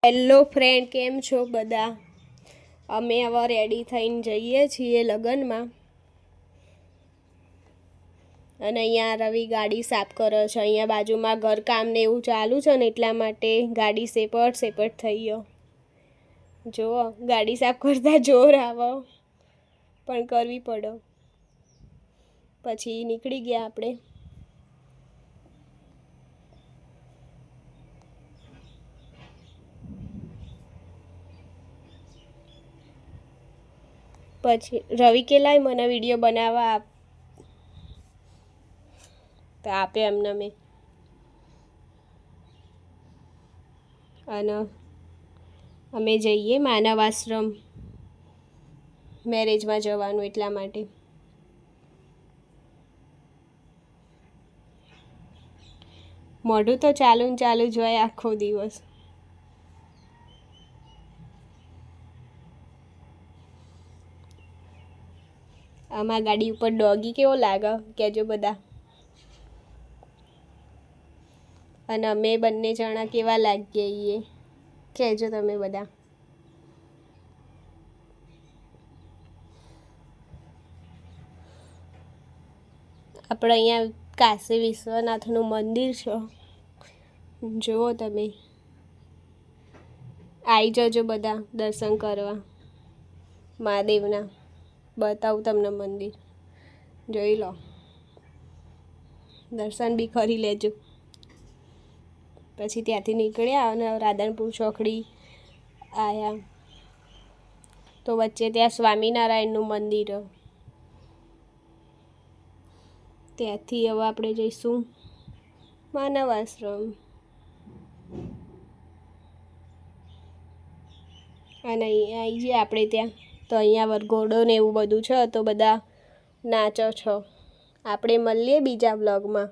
Hello friend, કેમ છો બધા? અમે હવે રેડી થઈને જઈએ છીએ લગ્નમાં. અને અહીંયા રવિ ગાડી સાફ કરે છે. અહીંયા બાજુમાં ઘરકામ ને એવું ચાલુ છે ને એટલા માટે ગાડી સેપટ થઈ ગયો. જુઓ, ગાડી સાફ કરતા જોર આવે પણ કરવી પડે. પછી નીકળી ગયા આપણે. પછી રવિ કે લાય મને વિડીયો બનાવવા આપ, તો આપે એમને મેં. અને અમે જઈએ માનવ આશ્રમ મેરેજમાં જવાનું એટલા માટે. મોઢું તો ચાલુ જ હોય આખો દિવસ. આમાં ગાડી ઉપર ડોગી કેવો લાગે કહેજો બધા. અને અમે બંને જણા કેવા લાગીએ એ કહેજો તમે બધા. આપણે અહીંયા કાશી વિશ્વનાથનું મંદિર છે, જુઓ તમે. આવી જજો બધા દર્શન કરવા મહાદેવના. બતાવું તમને મંદિર, જોઈ લો. દર્શન બી કરી લેજો. પછી ત્યાંથી નીકળ્યા અને રાધનપુર ચોકડી આવ્યા તો વચ્ચે ત્યાં સ્વામિનારાયણનું મંદિર. ત્યાંથી હવે આપણે જઈશું માનવ આશ્રમ. અને અહીંયા આવી જઈએ આપણે ત્યાં તો અહીંયા વરઘોડો ને એવું બધું છે, તો બધા નાચો છો. આપણે મળીએ બીજા બ્લોગમાં.